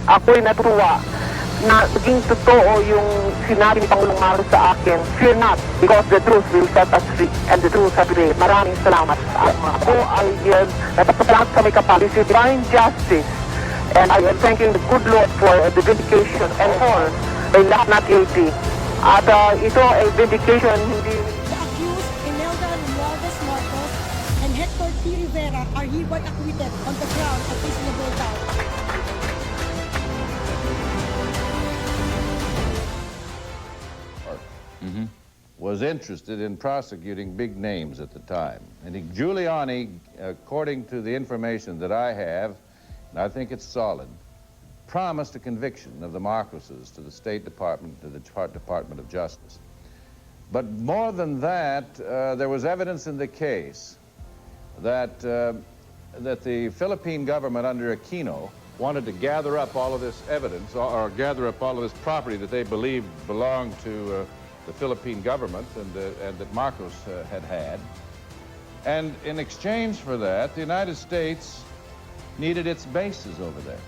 ako'y natuwa na naging totoo yung sinabi ni Pangulong Marcos sa akin, fear not, because the truth will set us free, and the truth shall be. Maraming salamat. Ako ay napasalamat sa may kapal. This is divine justice, and I am thanking the good Lord for the vindication and all by lahat na guilty. At ito ay vindication, hindi... The accused, Imelda Marcos and Hector T. Rivera are hereby acquitted on the ground of reasonable doubt. Was interested in prosecuting big names at the time. And Giuliani, according to the information that I have, and I think it's solid, promised a conviction of the Marcoses to the State Department, to the Department of Justice. But more than that, there was evidence in the case that, that the Philippine government under Aquino wanted to gather up all of this evidence, or gather up all of this property that they believed belonged to the Philippine government and that Marcos had. And in exchange for that, the United States needed its bases over there.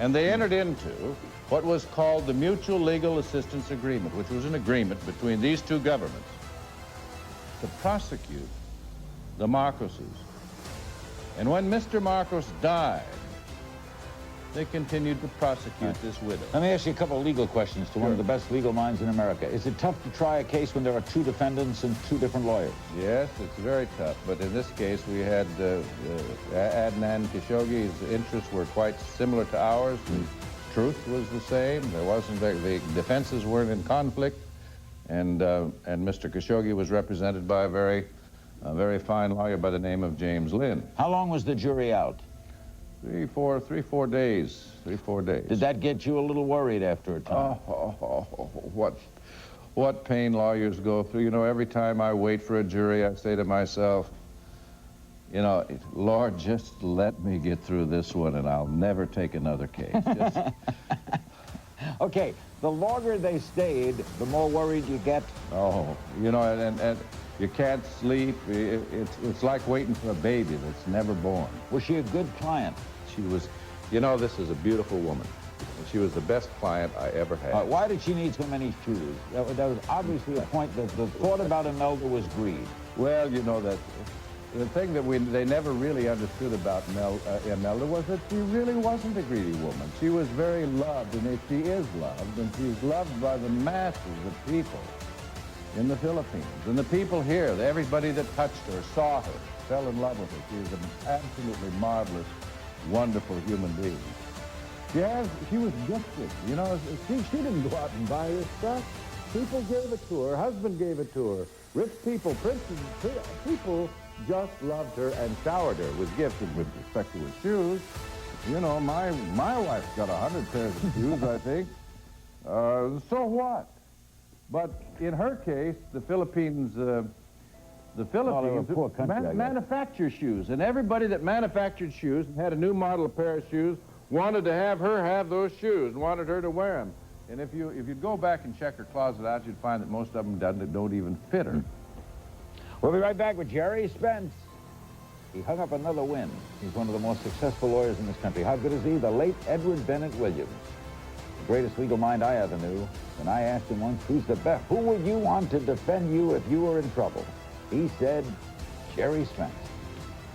And they entered into what was called the Mutual Legal Assistance Agreement, which was an agreement between these two governments to prosecute the Marcoses. And when Mr. Marcos died, they continued to prosecute this widow. Let me ask you a couple of legal questions to one of the best legal minds in America. Is it tough to try a case when there are two defendants and two different lawyers? Yes, it's very tough. But in this case, we had Adnan Khashoggi's interests were quite similar to ours. The truth was the same. There wasn't the defenses weren't in conflict, and Mr. Khashoggi was represented by a very fine lawyer by the name of James Lynn. How long was the jury out? Three, four days. Did that get you a little worried after a time? What pain lawyers go through. You know, every time I wait for a jury, I say to myself, you know, Lord, just let me get through this one and I'll never take another case. Just... Okay, the longer they stayed, the more worried you get? Oh, you know, and you can't sleep. It's like waiting for a baby that's never born. Was she a good client? She was, you know, this is a beautiful woman. She was the best client I ever had. Why did she need so many shoes? That was obviously a point that the thought about Imelda was greed. Well, you know, that the thing that they never really understood about Imelda was that she really wasn't a greedy woman. She was very loved, and she is loved, and she's loved by the masses of people in the Philippines. And the people here, everybody that touched her, saw her, fell in love with her. She is an absolutely marvelous, wonderful human being. She was gifted. You know, she didn't go out and buy her stuff. People gave it to her. Her husband gave it to her. Rich people, princes, people just loved her and showered her with gifts. And with respect to her shoes, you know, my wife's got 100 pairs of shoes, I think. So what? But in her case, the Philippines poor country, manufacture shoes, and everybody that manufactured shoes and had a new model of pair of shoes wanted to have her have those shoes and wanted her to wear them. And if you'd go back and check her closet out, you'd find that most of them don't even fit her. We'll be right back with Gerry Spence. He hung up another win. He's one of the most successful lawyers in this country. How good is he? The late Edward Bennett Williams. The greatest legal mind I ever knew. When I asked him once, who's the best? Who would you want to defend you if you were in trouble? He said, Gerry Spence.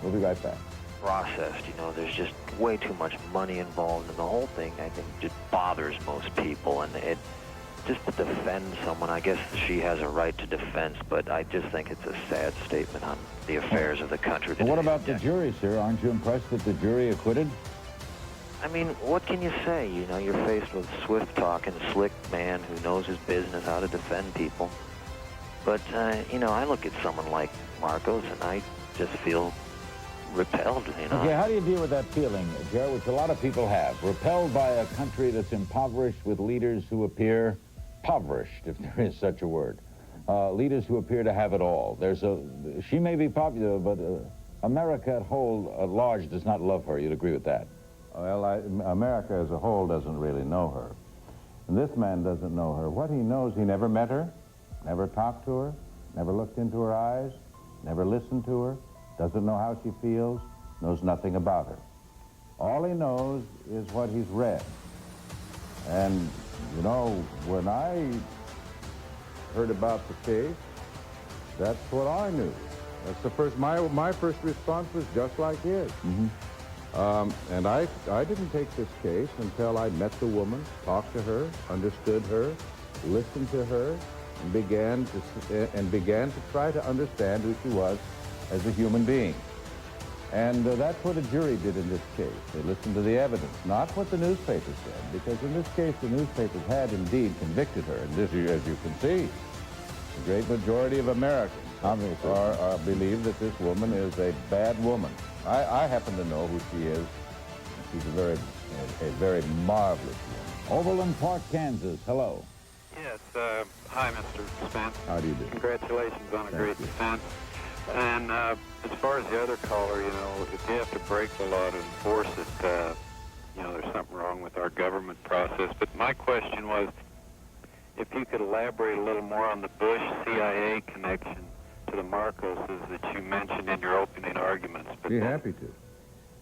We'll be right back. Processed, you know, there's just way too much money involved in the whole thing. I think just bothers most people, and it just to defend someone, I guess she has a right to defense, but I just think it's a sad statement on the affairs of the country. Well, what about the jury, sir? Aren't you impressed that the jury acquitted? I mean, what can you say? You know, you're faced with a swift-talking, slick man who knows his business, how to defend people. But, you know, I look at someone like Marcos, and I just feel repelled, you know. Okay, how do you deal with that feeling, Gerry, which a lot of people have? Repelled by a country that's impoverished with leaders who appear impoverished, if there is such a word. Leaders who appear to have it all. She may be popular, but America at large does not love her. You'd agree with that? Well, America as a whole doesn't really know her. And this man doesn't know her. What he knows, he never met her, never talked to her, never looked into her eyes, never listened to her, doesn't know how she feels, knows nothing about her. All he knows is what he's read. And, you know, when I heard about the case, that's what I knew. That's the first, my first response was just like his. And I didn't take this case until I met the woman, talked to her, understood her, listened to her, and began to try to understand who she was as a human being. And that's what a jury did in this case. They listened to the evidence, not what the newspapers said, because in this case the newspapers had indeed convicted her. And this, as you can see, the great majority of Americans believe that this woman is a bad woman. I happen to know who she is. She's a very marvelous woman. Overland Park, Kansas. Hello. Yes, hi, Mr. Spence. How do you do? Congratulations on a great defense. And as far as the other caller, you know, if you have to break the law to enforce it, you know, there's something wrong with our government process. But my question was, if you could elaborate a little more on the Bush-CIA connection to the Marcoses that you mentioned in your opening arguments. But be happy to.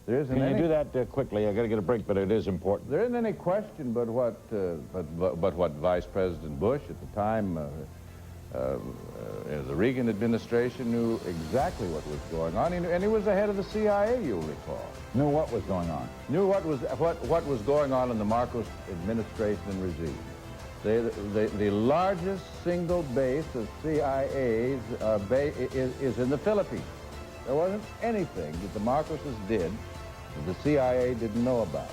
There isn't Can you do that quickly? I got to get a break, but it is important. There isn't any question but what Vice President Bush at the time, the Reagan administration, knew exactly what was going on, and he was the head of the CIA, you'll recall. Knew what was going on. Knew what was going on in the Marcos administration and regime. The largest single base of CIA's is in the Philippines. There wasn't anything that the Marcoses did that the CIA didn't know about.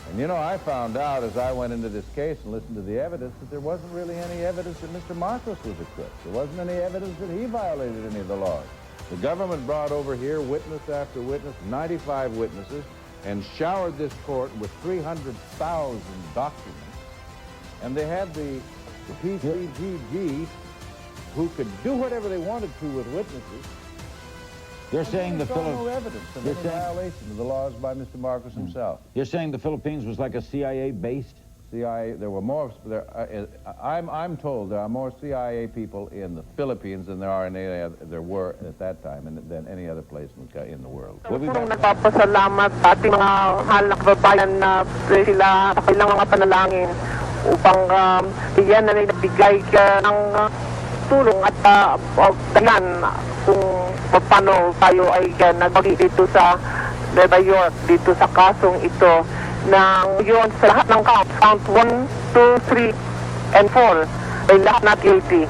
And you know, I found out as I went into this case and listened to the evidence that there wasn't really any evidence that Mr. Marcos was acquitted. There wasn't any evidence that he violated any of the laws. The government brought over here witness after witness, 95 witnesses, and showered this court with 300,000 documents. And they had the PCGG who could do whatever they wanted to with witnesses. You're saying the no evidence of any violation of the laws by Mr. Marcos himself. You're saying the Philippines was like a CIA-based? CIA. There were more. I'm told there are more CIA people in the Philippines than there were at that time than any other place in the world. We'll be back. Nagpapasalamat sa ating mga mahal na kababayan na sila kailangan mga panalangin upang iyan na nagbigay ng tulong at dahilan kung paano tayo ay nagpagi dito sa Nueva York, dito sa kasong ito, na yun sa lahat ng count 1, 2, 3, and 4 ay lahat na guilty.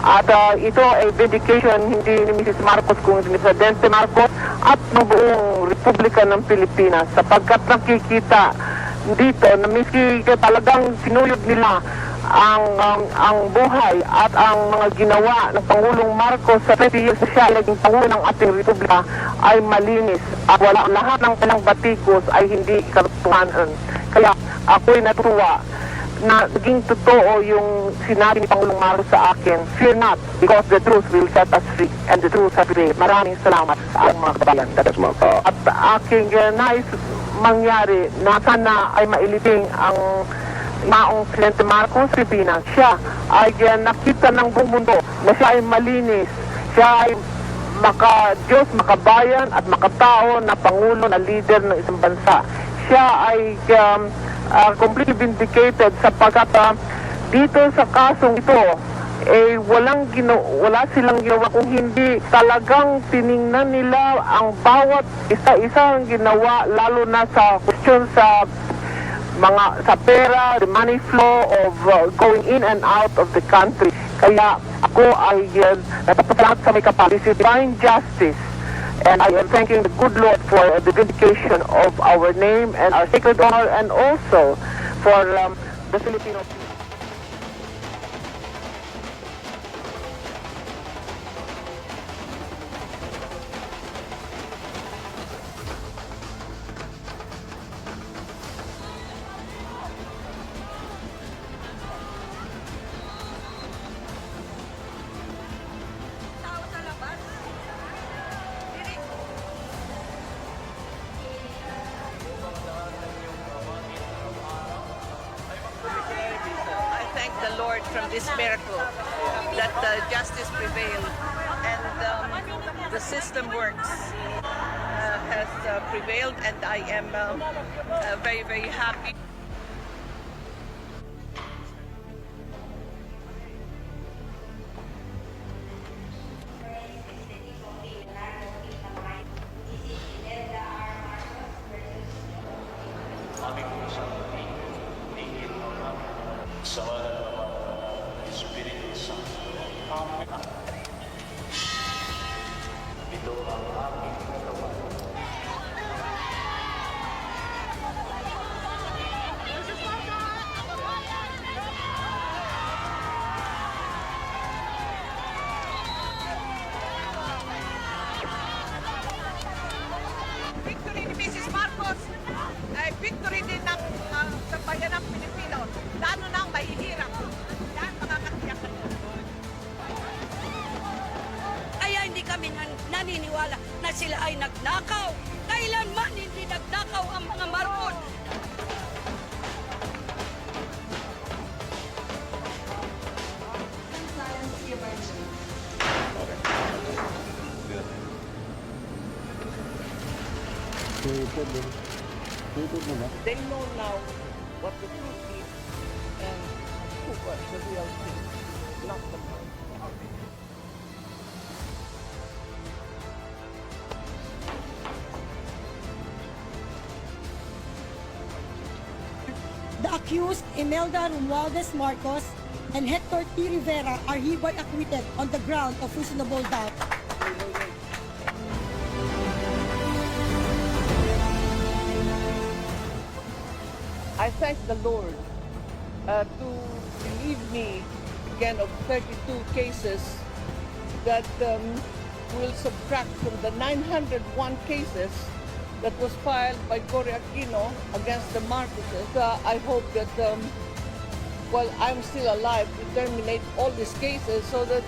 At ito ay vindication hindi ni Mrs. Marcos kundi ni Presidente Marcos at ng buong Republika ng Pilipinas, sapagkat nakikita dito na miski talagang sinuyod nila ang buhay at ang mga ginawa ng Pangulong Marcos sa 20 years na siya naging Pangulo ng ating Republika ay malinis at wala lahat ng kanyang batikos ay hindi katotohanan. Kaya ako'y natuwa na naging totoo yung sinabi ni Pangulong Marcos sa akin, fear not because the truth will set us free and the truth shall prevail. Maraming salamat sa aking mga kabayan. At aking nais mangyari na sana ay mailiting ang maong Presidente Marcos, Pilipinas. Siya ay nakita ng buong mundo na siya ay malinis, siya ay maka-Diyos, makabayan at makatao na Pangulo, na leader ng isang bansa. Siya ay completely vindicated sapagkat dito sa kasong ito wala silang ginawa kung hindi talagang tiningnan nila ang bawat isa-isang ginawa, lalo na sa question sa pera, the money flow of going in and out of the country. Kaya ako ay napapasalamat sa may kapalisip, divine justice, and I am thanking the good Lord for the vindication of our name and our sacred honor, and also for the Filipino people. From this miracle, that justice prevailed and the system works, has prevailed, and I am very, very happy. Sa ngalan ng Ama at ng Espiritu Santo. Amen. Ito ang aking katawan. Victory ni Mrs. Marcos ay victory din ng bayan ng Pilipino. Lalo na ang mahihirap. Yan, makakatiyak kayo. Kaya hindi kami naniniwala na sila ay nagnakaw. Kailanman hindi nagnakaw ang mga Marcos. They know now what the truth is and who was the real thing, not the man. The accused, Imelda Marcos and Hector T. Rivera, are hereby acquitted on the ground of reasonable doubt. I thank the Lord to relieve me again of 32 cases that will subtract from the 901 cases that was filed by Corazon Aquino against the Marcoses. I hope that while I'm still alive, to terminate all these cases so that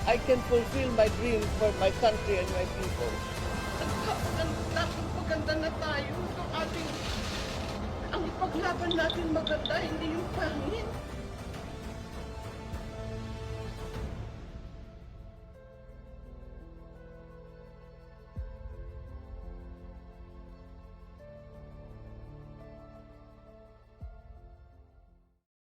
I can fulfill my dream for my country and my people. Maganda na tayo. Ang paglaban natin maganda, hindi yung pangit.